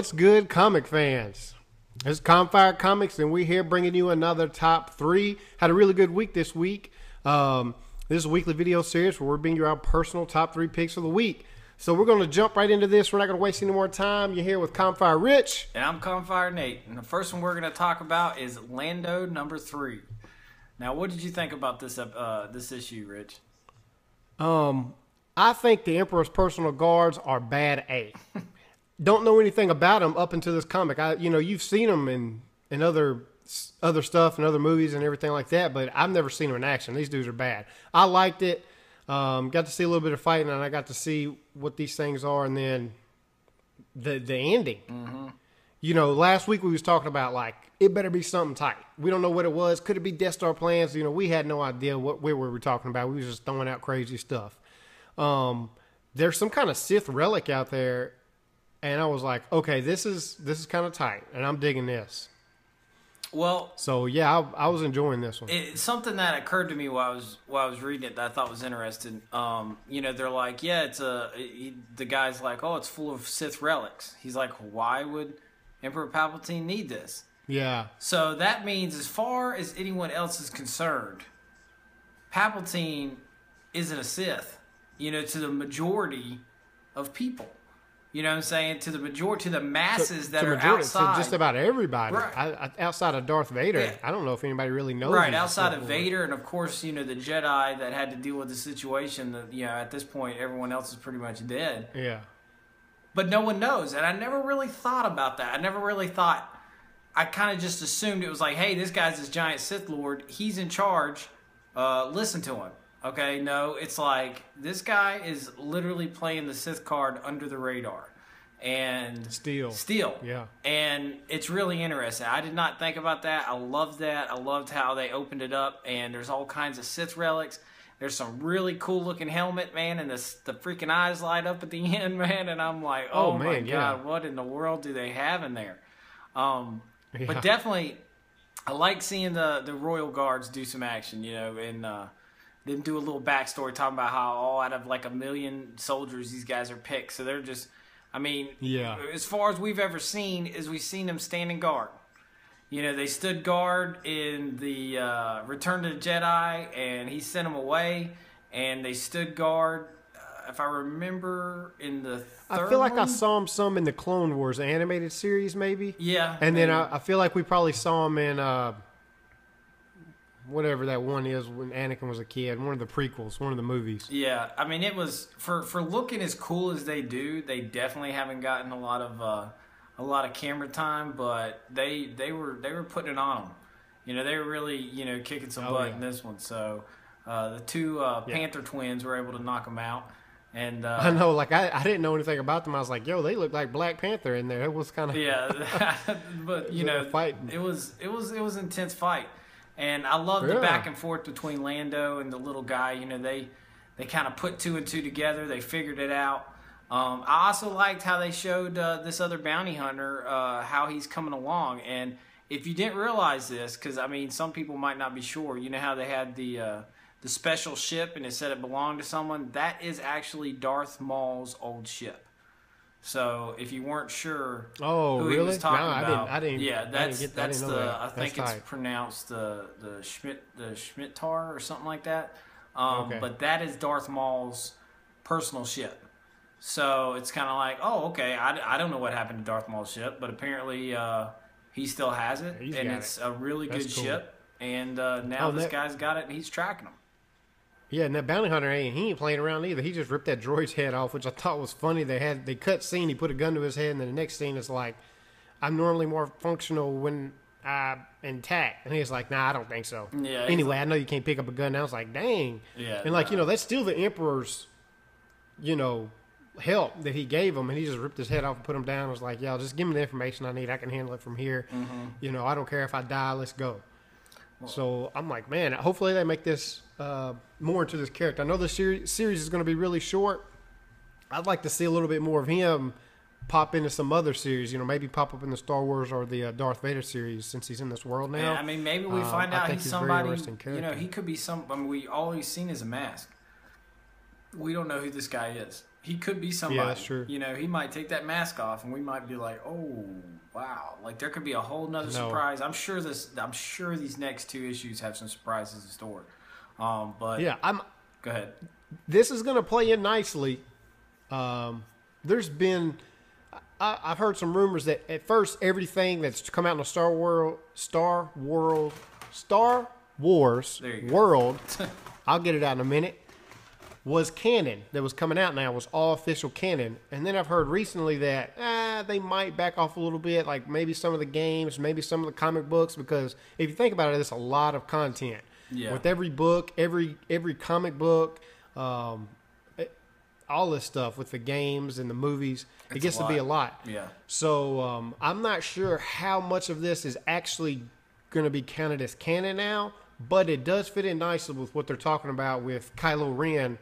What's good, comic fans? It's Confire Comics, and we're here bringing you another top 3. Had a really good week this week. This is a weekly video series where we're bringing you our personal top 3 picks of the week. So we're going to jump right into this. We're not going to waste any more time. You're here with Confire Rich. And I'm Confire Nate. And the first one we're going to talk about is Lando number 3. Now, what did you think about this issue, Rich? I think the Emperor's personal guards are bad A. Don't know anything about them up until this comic. You've seen them in other stuff and other movies and everything like that, but I've never seen them in action. These dudes are bad. I liked it. Got to see a little bit of fighting, and I got to see what these things are, and then the ending. Mm-hmm. Last week we was talking about, like, it better be something tight. We don't know what it was. Could it be Death Star plans? We had no idea what we were talking about. We was just throwing out crazy stuff. There's some kind of Sith relic out there, and I was like, okay, this is kind of tight, and I'm digging this. Well, so yeah, I was enjoying this one. It's something that occurred to me while I was reading it that I thought was interesting. They're like, yeah, the guy's like, oh, it's full of Sith relics. He's like, why would Emperor Palpatine need this? Yeah. So that means, as far as anyone else is concerned, Palpatine isn't a Sith. To the majority of people. You know what I'm saying? To the majority, to the masses that are outside. To just about everybody. Right. Outside of Darth Vader, yeah. I don't know if anybody really knows. Right, outside of Vader, and of course, the Jedi that had to deal with the situation, at this point, everyone else is pretty much dead. Yeah. But no one knows, and I never really thought about that. I kind of just assumed it was like, hey, this guy's this giant Sith Lord. He's in charge. Listen to him. Okay, no, it's like this guy is literally playing the Sith card under the radar. And Steal. Yeah. And it's really interesting. I did not think about that. I loved that. I loved how they opened it up, and there's all kinds of Sith relics. There's some really cool looking helmet, man, and the freaking eyes light up at the end, man, and I'm like, oh man, my God, yeah. What in the world do they have in there? But definitely I like seeing the Royal Guards do some action, and them do a little backstory talking about how out of like 1 million soldiers these guys are picked. So they're just, as far as we've ever seen, is we've seen them standing guard. They stood guard in the Return of the Jedi, and he sent them away, and they stood guard, if I remember, in the third I feel like one. I saw them some in the Clone Wars animated series, maybe. Yeah. And then I feel like we probably saw them in whatever that one is when Anakin was a kid, one of the prequels, one of the movies. Yeah, it was for looking as cool as they do. They definitely haven't gotten a lot of camera time, but they were putting it on them. They were really kicking some butt in this one. So the two Panther twins were able to knock them out. And I know, like I didn't know anything about them. I was like, yo, they look like Black Panther in there. It was kind of but fighting. It was an intense fight. And I love the back and forth between Lando and the little guy. They kind of put 2 and 2 together. They figured it out. I also liked how they showed this other bounty hunter, how he's coming along. And if you didn't realize this, because, some people might not be sure. You know how they had the special ship and it said it belonged to someone? That is actually Darth Maul's old ship. So if you weren't sure who he was talking about, I didn't. Yeah, that's the. I think it's tight. Pronounced the Schmittar or something like that. Okay. But that is Darth Maul's personal ship. So it's kind of like, oh, okay. I don't know what happened to Darth Maul's ship, but apparently he still has it, and it's a really good ship. And now this guy's got it, and he's tracking them. Yeah, and that bounty hunter he ain't playing around either. He just ripped that droid's head off, which I thought was funny. They cut scene, he put a gun to his head, and then the next scene is like, I'm normally more functional when I'm intact. And he's like, nah, I don't think so. Yeah. Anyway, I know you can't pick up a gun. I was like, dang. Yeah. And that's still the Emperor's, help that he gave him, and he just ripped his head off and put him down. I was like, y'all, just give me the information I need. I can handle it from here. Mm-hmm. I don't care if I die. Let's go. So I'm like, man, hopefully they make this more into this character. I know the series is going to be really short. I'd like to see a little bit more of him pop into some other series, maybe pop up in the Star Wars or the Darth Vader series since he's in this world now. Yeah, maybe we find out he's somebody, he could be we always seen as a mask. We don't know who this guy is. He could be somebody. Yeah, that's true. You know, he might take that mask off, and we might be like, "Oh, wow!" Like there could be a whole nother surprise. I'm sure these next 2 issues have some surprises in store. But yeah, go ahead. This is going to play in nicely. There's been, I've heard some rumors that at first everything that's come out in the Star Wars world, I'll get it out in a minute, was canon that was coming out now, was all official canon. And then I've heard recently that they might back off a little bit, like maybe some of the games, maybe some of the comic books, because if you think about it, it's a lot of content. Yeah. With every book, every comic book, all this stuff with the games and the movies, it gets to be a lot. Yeah. So I'm not sure how much of this is actually going to be counted as canon now, but it does fit in nicely with what they're talking about with Kylo Ren.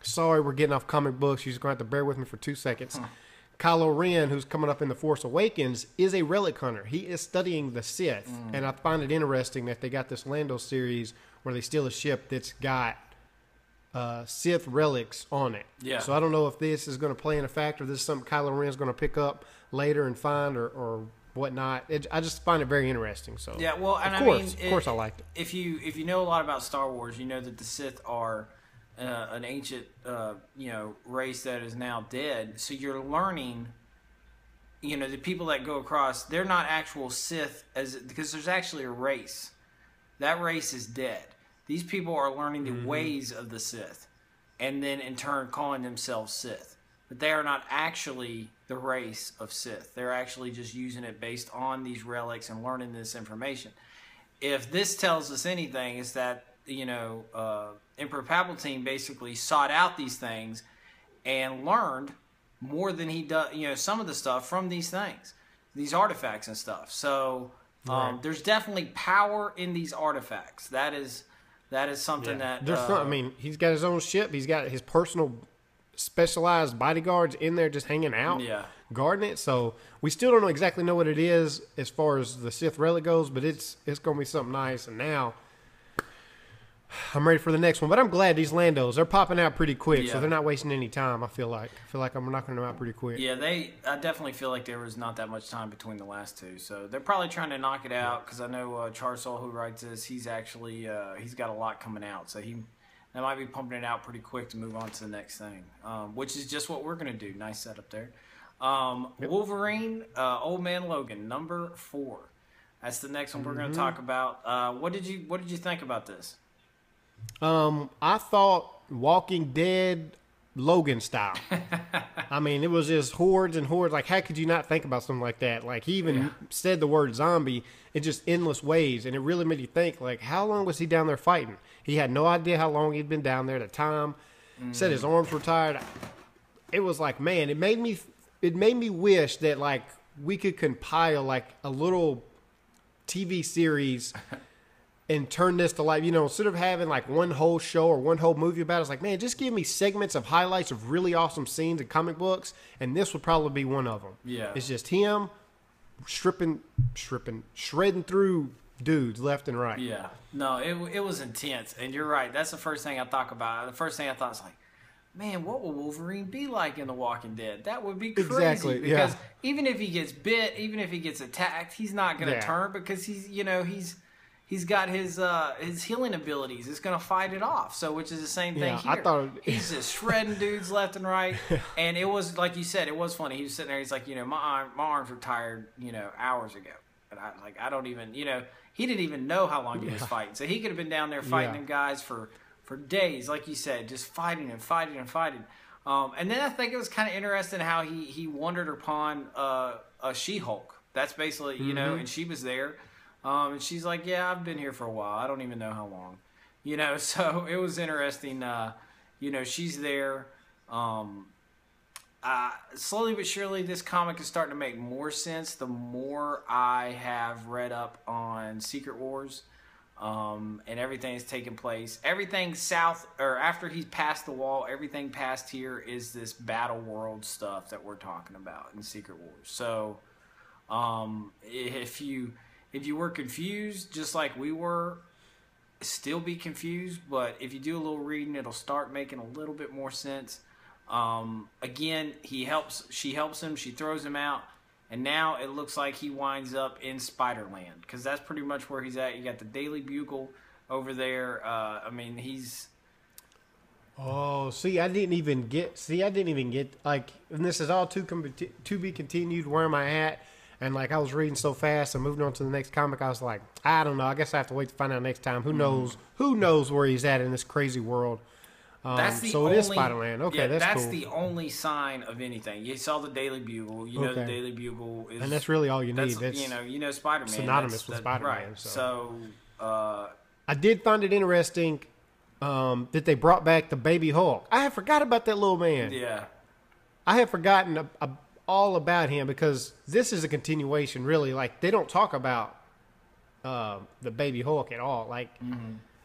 Sorry, we're getting off comic books. You're just going to have to bear with me for 2 seconds. Kylo Ren, who's coming up in The Force Awakens, is a relic hunter. He is studying the Sith, and I find it interesting that they got this Lando series where they steal a ship that's got Sith relics on it. Yeah. So I don't know if this is going to play in a factor. This is something Kylo Ren is going to pick up later and find or whatnot. I just find it very interesting. So yeah, well, and of course, I liked it. If you know a lot about Star Wars, you know that the Sith are an ancient race that is now dead. So you're learning. You know, the people that go across, they're not actual Sith because there's actually a race. That race is dead. These people are learning the ways of the Sith, and then in turn calling themselves Sith. But they are not actually the race of Sith. They're actually just using it based on these relics and learning this information. If this tells us anything, is that Emperor Palpatine basically sought out these things and learned more than he does. Some of the stuff from these things, these artifacts and stuff. So there's definitely power in these artifacts. That is something that he's got his own ship. He's got his personal specialized bodyguards in there just hanging out, guarding it. So we still don't exactly know what it is as far as the Sith relic goes, but it's going to be something nice. And now I'm ready for the next one. But I'm glad these Landos, they're popping out pretty quick, so they're not wasting any time. I feel like I'm knocking them out pretty quick. Yeah, I definitely feel like there was not that much time between the last 2, so they're probably trying to knock it out. Because I know Charles Soule, who writes this, he's actually he's got a lot coming out, so they might be pumping it out pretty quick to move on to the next thing, which is just what we're gonna do. Nice setup there. Wolverine, Old Man Logan, number 4. That's the next one we're gonna talk about. What did you think about this? I thought Walking Dead Logan style. I mean, it was just hordes and hordes. Like, how could you not think about something like that? Like, he even said the word zombie in just endless ways, and it really made you think, like, how long was he down there fighting? He had no idea how long he'd been down there at a time. Said his arms were tired. It was like, man, it made me wish that, like, we could compile, like, a little TV series and turn this to, like, instead of having like one whole show or one whole movie about it, it's like, man, just give me segments of highlights of really awesome scenes in comic books, and this would probably be one of them. Yeah. It's just him shredding through dudes left and right. Yeah. No, it was intense, and you're right. That's the first thing I thought about. The first thing I thought was like, man, what will Wolverine be like in The Walking Dead? That would be crazy. Exactly, because even if he gets bit, even if he gets attacked, he's not going to turn because he's got his healing abilities. It's going to fight it off. So, which is the same thing here. He's just shredding dudes left and right. And it was, like you said, it was funny. He was sitting there. He's like, my arms were tired, hours ago. And I don't even, he didn't even know how long he was fighting. So he could have been down there fighting them guys for days, like you said, just fighting and fighting and fighting. And then I think it was kind of interesting how he wandered upon a She-Hulk. That's basically, and she was there. And she's like, yeah, I've been here for a while. I don't even know how long. So it was interesting. She's there. Slowly but surely, this comic is starting to make more sense the more I have read up on Secret Wars. And everything is taking place. Everything south, or after he's passed the wall, everything past here is this battle world stuff that we're talking about in Secret Wars. So, if you were confused, just like we were, still be confused, but if you do a little reading, it'll start making a little bit more sense. Again, she helps him, she throws him out, and now it looks like he winds up in Spider-Land, because that's pretty much where he's at. You got the Daily Bugle over there. I mean, he's... Oh, I didn't even get, like, and this is all to be continued, where am I at? And, like, I was reading so fast and moving on to the next comic, I was like, I don't know. I guess I have to wait to find out next time. Who knows? Who knows where he's at in this crazy world? It is Spider-Man. Okay, that's cool. That's the only sign of anything. You saw the Daily Bugle. You know the Daily Bugle is... And that's really all you need. That's, you know Spider-Man. Synonymous with Spider-Man. Right. So I did find it interesting that they brought back the baby Hulk. I had forgot about that little man. Yeah. I had forgotten all about him, because this is a continuation, really. Like, they don't talk about the baby Hulk at all. Like,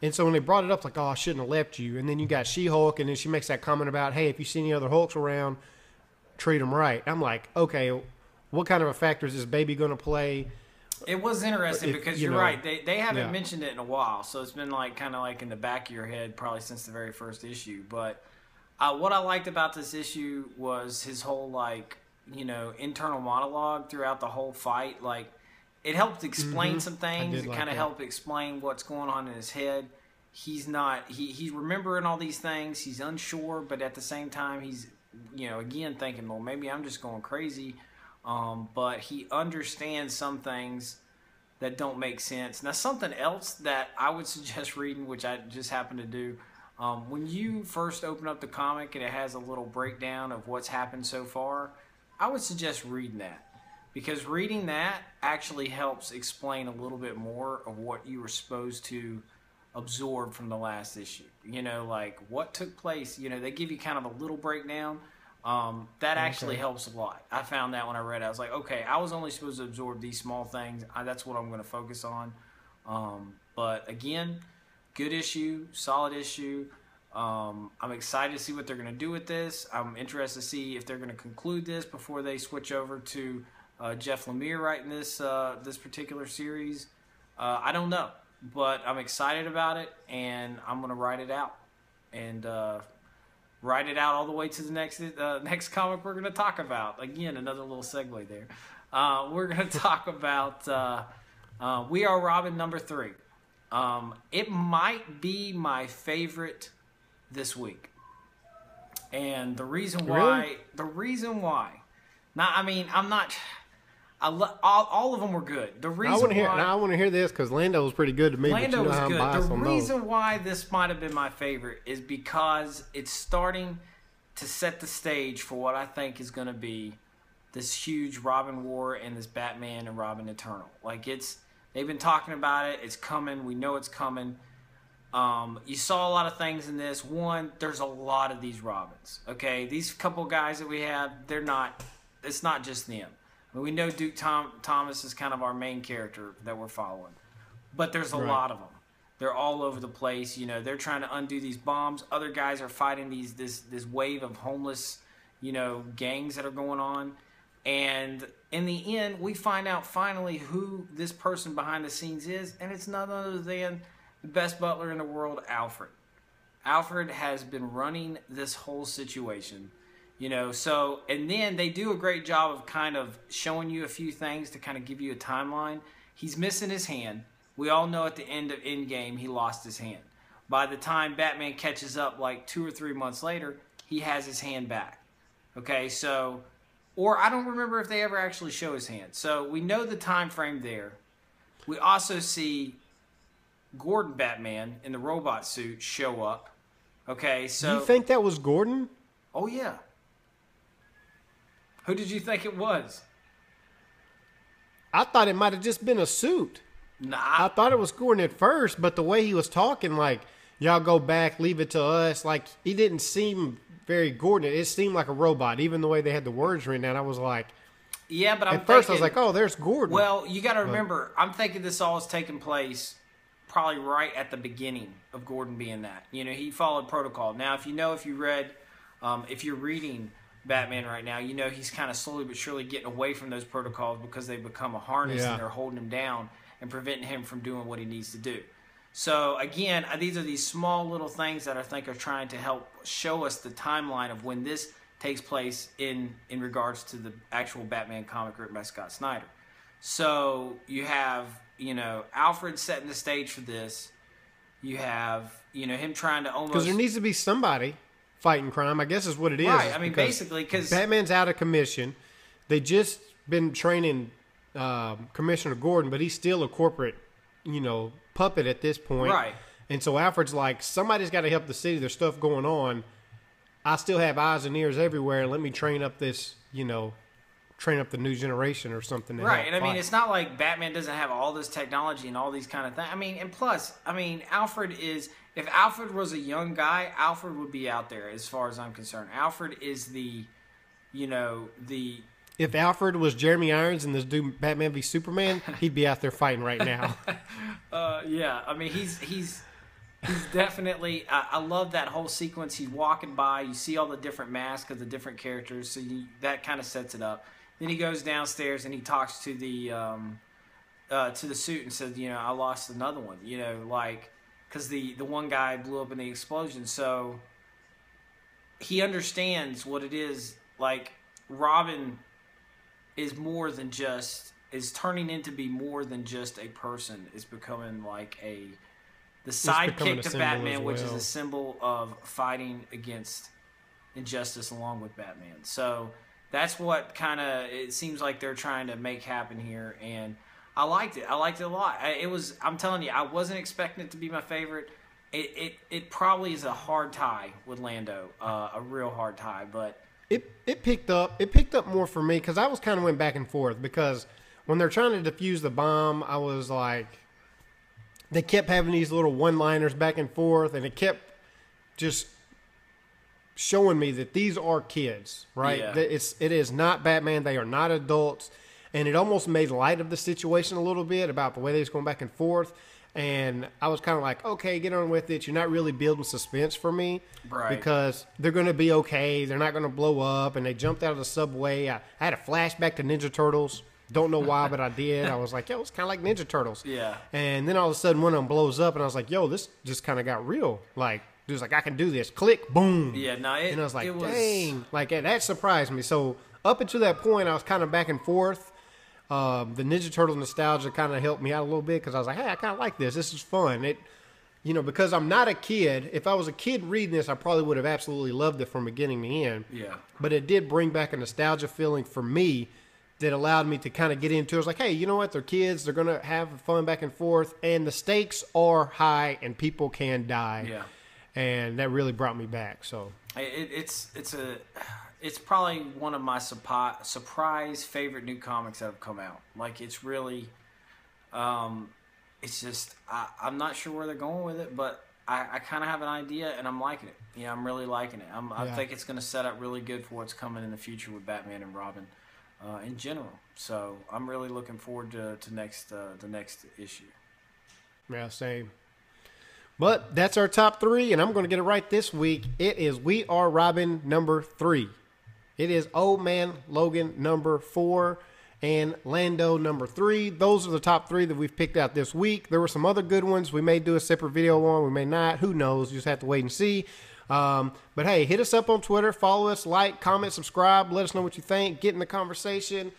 and so when they brought it up, like, oh, I shouldn't have left you. And then you got She-Hulk, and then she makes that comment about, hey, if you see any other Hulks around, treat them right. I'm like, okay, what kind of a factor is this baby going to play? It was interesting because you're right. They haven't mentioned it in a while, so it's been like kind of like in the back of your head probably since the very first issue. But what I liked about this issue was his whole internal monologue throughout the whole fight. Like, it helped explain some things. It kind of helped explain what's going on in his head. He's remembering all these things. He's unsure, but at the same time, he's again thinking, well, maybe I'm just going crazy. But he understands some things that don't make sense. Now, something else that I would suggest reading, which I just happened to do, when you first open up the comic and it has a little breakdown of what's happened so far, I would suggest reading that. Because reading that actually helps explain a little bit more of what you were supposed to absorb from the last issue. Like what took place. They give you kind of a little breakdown. That actually helps a lot. I found that when I read it. I was like, okay, I was only supposed to absorb these small things. That's what I'm going to focus on. But again, good issue, solid issue. I'm excited to see what they're going to do with this. I'm interested to see if they're going to conclude this before they switch over to Jeff Lemire writing this particular series. I don't know, but I'm excited about it, and I'm going to write it out. And write it out all the way to the next comic we're going to talk about. Again, another little segue there. We're going to talk about We Are Robin number 3. It might be my favorite this week. And the reason why... Really? All of them were good. The reason I want to hear this because Lando was pretty good to me. Lando was good. The reason why this might have been my favorite is because it's starting to set the stage for what I think is going to be this huge Robin War and this Batman and Robin Eternal. Like they've been talking about it. It's coming. We know it's coming. You saw a lot of things in this. One, there's a lot of these Robins. Okay, these couple guys that we have, it's not just them. We know Duke Thomas is kind of our main character that we're following. But there's a lot of them. They're all over the place. They're trying to undo these bombs. Other guys are fighting this wave of homeless, gangs that are going on. And in the end, we find out finally who this person behind the scenes is. And it's none other than the best butler in the world, Alfred. Alfred has been running this whole situation. And then they do a great job of kind of showing you a few things to kind of give you a timeline. He's missing his hand. We all know at the end of Endgame he lost his hand. By the time Batman catches up like 2 or 3 months later, he has his hand back. Okay, or I don't remember if they ever actually show his hand. So we know the time frame there. We also see Gordon Batman in the robot suit show up. Okay, so... You think that was Gordon? Oh, yeah. Who did you think it was? I thought it might have just been a suit. Nah. I thought it was Gordon at first, but the way he was talking, like, y'all go back, leave it to us, like, he didn't seem very Gordon. It seemed like a robot, even the way they had the words written down. I was like... Yeah, but At first I was like, oh, there's Gordon. Well, you got to remember, I'm thinking this all is taking place probably right at the beginning of Gordon being that. He followed protocol. Now, if you read, if you're reading... Batman right now, he's kind of slowly but surely getting away from those protocols because they've become a harness and they're holding him down and preventing him from doing what he needs to do. So again, these are these small little things that I think are trying to help show us the timeline of when this takes place in regards to the actual Batman comic written by Scott Snyder. So you have, Alfred setting the stage for this. You have, him trying to almost... Because there needs to be somebody fighting crime, I guess is what it is. Right, I mean, basically, because... Batman's out of commission. They just been training Commissioner Gordon, but he's still a corporate, puppet at this point. Right. And so Alfred's like, somebody's got to help the city. There's stuff going on. I still have eyes and ears everywhere. Let me train up this, train up the new generation or something. Right. And I mean, it's not like Batman doesn't have all this technology and all these kind of things. I mean, and plus, Alfred is, if Alfred was a young guy, Alfred would be out there as far as I'm concerned. Alfred is the, If Alfred was Jeremy Irons and this dude Batman v Superman, he'd be out there fighting right now. Yeah. I mean, he's definitely, I love that whole sequence. He's walking by, you see all the different masks of the different characters, so that kind of sets it up. Then he goes downstairs and he talks to the suit and says, I lost another one, because the one guy blew up in the explosion. So he understands what it is. Like, Robin is turning into be more than just a person. Is becoming like the sidekick to Batman, which is a symbol of fighting against injustice along with Batman. So that's what it seems like they're trying to make happen here, and I liked it. I liked it a lot. I'm telling you, I wasn't expecting it to be my favorite. It probably is a hard tie with Lando, a real hard tie, but it picked up more for me because I was kind of went back and forth because when they're trying to defuse the bomb, I was like, they kept having these little one-liners back and forth, and it kept just showing me that these are kids, right? Yeah. It is not Batman. They are not adults. And it almost made light of the situation a little bit about the way they was going back and forth. And I was kind of like, okay, get on with it. You're not really building suspense for me. Right. Because they're going to be okay. They're not going to blow up. And they jumped out of the subway. I had a flashback to Ninja Turtles. Don't know why, but I did. I was like, yo, it's kind of like Ninja Turtles. Yeah. And then all of a sudden one of them blows up, and I was like, yo, this just kind of got real. Like, dude's like, I can do this. Click, boom. Yeah, no, and I was like, dang. Like, that surprised me. So up until that point, I was kind of back and forth. The Ninja Turtle nostalgia kind of helped me out a little bit because I was like, hey, I kind of like this. This is fun. It, because I'm not a kid. If I was a kid reading this, I probably would have absolutely loved it from beginning to end. Yeah. But it did bring back a nostalgia feeling for me that allowed me to kind of get into it. I was like, hey, you know what? They're kids. They're going to have fun back and forth. And the stakes are high and people can die. Yeah. And that really brought me back. So it's probably one of my surprise favorite new comics that have come out. Like, it's really, it's just, I'm not sure where they're going with it, but I kind of have an idea and I'm liking it. I'm really liking it. I think it's going to set up really good for what's coming in the future with Batman and Robin. In general, so I'm really looking forward to the next issue. Yeah, same. But that's our top 3, and I'm going to get it right this week. It is We Are Robin number 3. It is Old Man Logan number 4 and Lando number 3. Those are the top 3 that we've picked out this week. There were some other good ones. We may do a separate video on. We may not. Who knows? You just have to wait and see. But hey, hit us up on Twitter, follow us, like, comment, subscribe, let us know what you think, get in the conversation.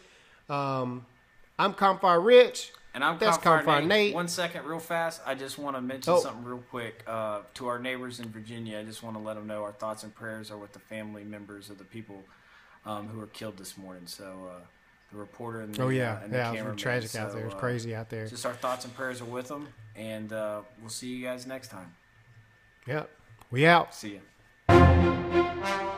I'm Campfire Rich. And I'm Campfire Nate. 1 second, real fast. I just want to mention something real quick to our neighbors in Virginia. I just want to let them know our thoughts and prayers are with the family members of the people who were killed this morning. So the reporter and the, and the cameraman. It was tragic out there. It was crazy out there. Just our thoughts and prayers are with them, and we'll see you guys next time. Yep. We out. See ya.